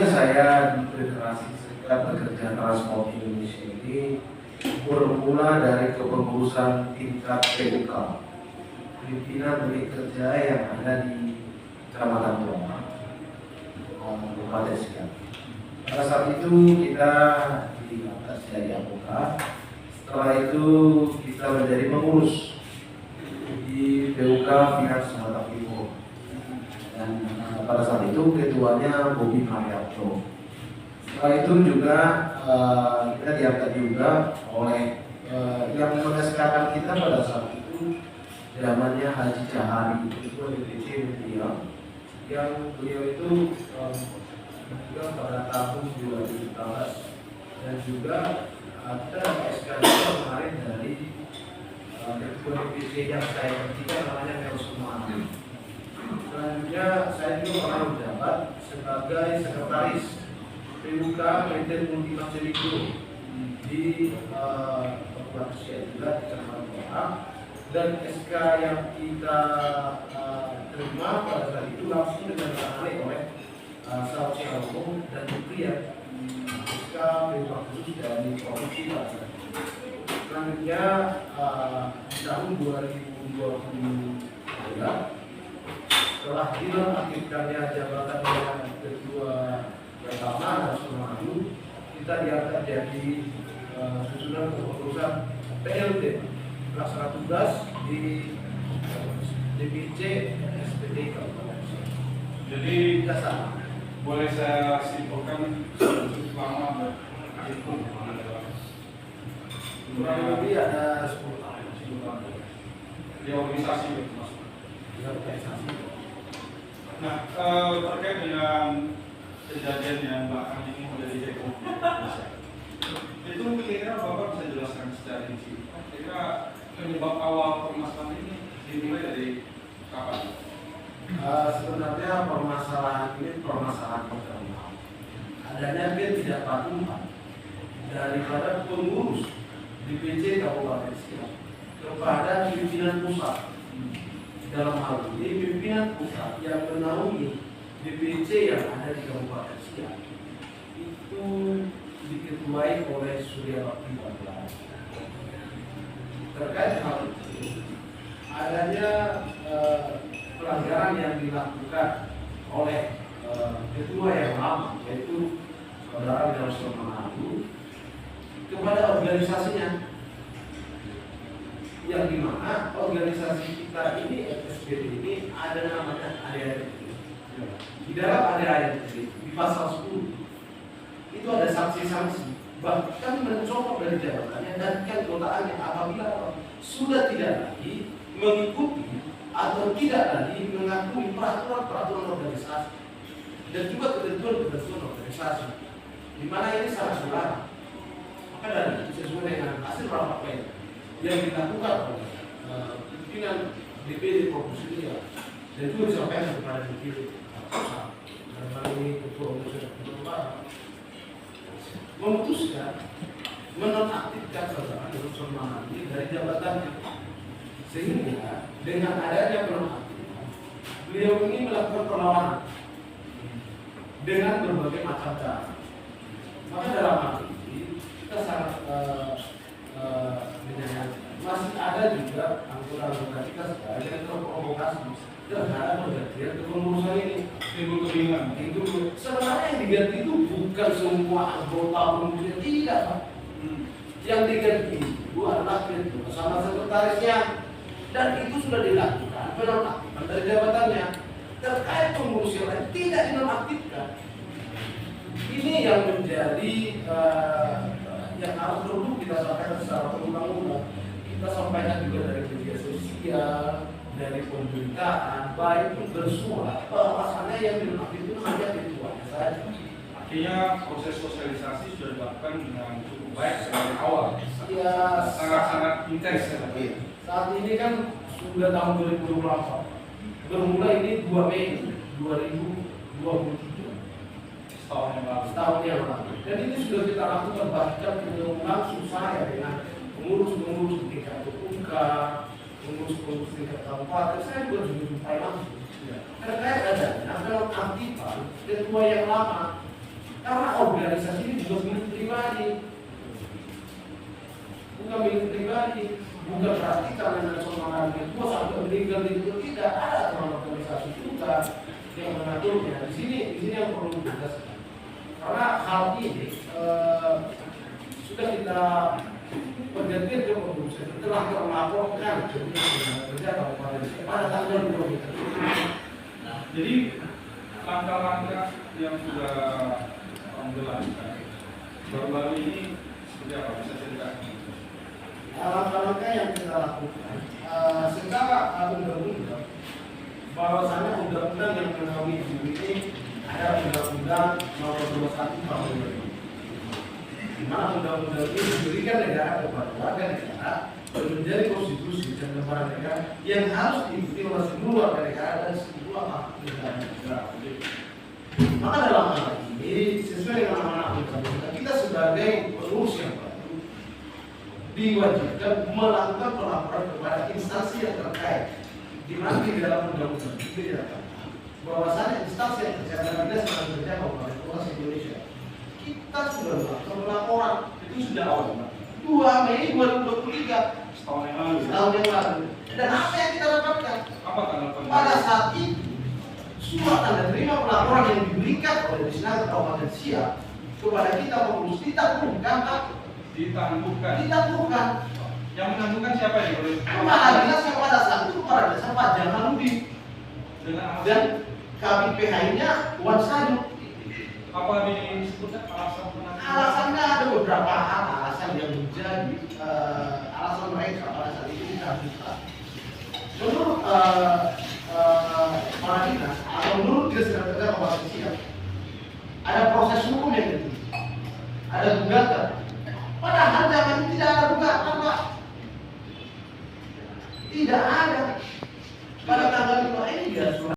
Sebelumnya saya di Federasi Serikat Pekerja Transport Indonesia ini bermula dari kepengurusan tingkat PUK, pimpinan unit kerja yang ada di Kecamatan Tuama, Kabupaten Siak. Pada saat itu kita di atas dari anggota. Setelah itu kita menjadi pengurus di PUK Finans Sumatera Timur. Dan pada saat itu ketuanya Bobi Mariapto. Setelah itu juga kita diangkat juga oleh yang mengesahkan kita pada saat itu zamannya Haji Cahari, Ketua DPC Media, yang beliau itu juga pada tahun 2014, dan juga ada SK kemarin dari Ketua DPC yang saya ketika namanya Meros Kumana. Selanjutnya saya juga pernah menjabat sebagai sekretaris PUK PT Multimaterial di Kabupaten Siak juga di Kecamatan Tuama, dan SK yang kita terima pada saat itu langsung ditandatangani oleh Saud Syarul dan juga ya SK PUK khusus dari Provinsi Banten. Selanjutnya di tahun 2023 setelah dinonaktifkannya jabatan yang kedua pertama dan Sumatera, kita diangkat jadi susunan kepengurusan PLT pelaksana tugas di DPC SPD Kabupaten. Jadi sama. boleh saya simpulkan selama itu Kurang lebih ada 10 tahun di organisasi itu maksudnya. di organisasi. Nah, terkait dengan kejadian yang belakang ini menjadi heboh, itu kira-kira Bapak bisa jelaskan secara rinci. Kira penyebab awal permasalahan ini dimulai dari kapan? Sebenarnya permasalahan ini permasalahan internal. Adanya ketidakpatuhan daripada pengurus DPC Kabupaten Siak kepada pimpinan pusat. Dalam hal ini pimpinan pusat yang menaungi DPC yang ada di Kabupaten Siak itu diketuai oleh Surya Bakti Bangla. Terkait hal itu, adanya pelanggaran yang dilakukan oleh ketua yang lama, yaitu Saudara Nelson Manado, kepada organisasinya, yang dimana organisasi kita ini FSBD ini ada namanya ADART. Di dalam ADART di pasal 10 itu ada sanksi-sanksi, bahkan mencopot dari jabatannya dan keanggotaannya apabila sudah tidak lagi mengikuti atau tidak lagi mengakui peraturan organisasi dan juga ketentuan organisasi, di mana ini sangat dilarang. Maka dari itu sesuai dengan hasil rapat pleno yang dilakukan oleh pimpinan DPD Provinsi Siak dan juga disampaikan kepada DPD pusat, dan hal ini ketua umum memutuskan menonaktifkan Saudara Nelson Manado dari jabatannya, sehingga dengan adanya penonaktifan beliau ini melakukan perlawanan dengan berbagai macam cara. Maka dalam hal ini kita sangat menyayangkan masih ada juga anggota-anggota kita sekarang yang terprovokasi terhadap pergantian kepengurusan ini. Timbul kebingungan. Itu sebenarnya yang diganti itu bukan semua anggota pengurusnya, tidak Pak. Yang diganti itu adalah ketua sama sekretarisnya, dan itu sudah dilakukan penonaktifan dari jabatannya. Terkait pengurus yang lain tidak dinonaktifkan. Ini yang menjadi yang harus perlu kita sampaikan secara berulang-ulang. Kita sampaikan juga dari media sosial, dari pemberitaan, baik pun bersuara, bahwasannya yang dinonaktifkan itu hanya ketuanya saja. Artinya proses sosialisasi sudah dilakukan dengan cukup baik dari awal. Ya, Sangat-sangat intens ya. saat ini kan sudah tahun 2024. Bermula ini 2 Mei 2023. Setahun yang lalu. Dan ini sudah kita lakukan, bahkan langsung saya dengan pengurus-pengurus di tingkat PUK, pengurus-pengurus tingkat kabupaten, saya juga jumpai langsung. Terkait adanya penonaktifan ketua yang lama Karena organisasi ini juga milik pribadi, bukan milik pribadi. Bukan berarti karena Nelson Mandela tua sampai meninggal itu tidak ada aturan organisasi juga yang mengaturnya. Di sini yang perlu ditegaskan. Karena hal ini sudah kita perhatikan ke produsen setelah melaporkan kerja pada tanggal 2 kita. Jadi langkah-langkah yang sudah dilakukan baru-baru ini seperti apa? Bisa ceritakan? Langkah-langkah yang kita lakukan secara undang-undang, bahwasanya undang-undang yang menaungi ini ada undang-undang nomor 21 tahun 2000, di mana undang-undang ini diberikan negara kepada warga negara dan menjadi konstitusi dan lembaga negara yang harus diikuti oleh seluruh warga negara dan seluruh negara. Maka dalam hal ini sesuai dengan amanah undang-undang, kita sebagai pengurus yang baru diwajibkan melakukan pelaporan kepada instansi yang terkait, di mana di dalam undang-undang itu dinyatakan bahwasanya instansi yang terkait dengan dinas tenaga kerja Kabupaten Kota Indonesia, kita sudah melakukan pelaporan itu sudah awal 2 Mei 2023, Setahun yang lalu. yang lalu. Dan apa yang kita dapatkan Apa tanggal pada saat itu? Surat tanda terima pelaporan yang diberikan oleh Disnaker Kabupaten Siak kepada kita pengurus ditangguhkan, Pak. ditangguhkan. Yang menangguhkan siapa ya? Kepala dinas yang pada saat itu kepala desa Pak Jamaludi Dengan alasan dan KBPH-nya Wan Sadu. apa disebutkan alasan penangguhan? Alasannya ada beberapa hal alasan yang menjadi alasan mereka pada saat itu ditangguhkan. Menurut kepala dinas atau menurut Dinas Tenaga Kerja Kabupaten Siak, ada proses hukum yang ditempuh, ada gugatan. Padahal zaman itu tidak ada gugatan, Pak. Tidak ada. Pada tanggal 5 ini dia surat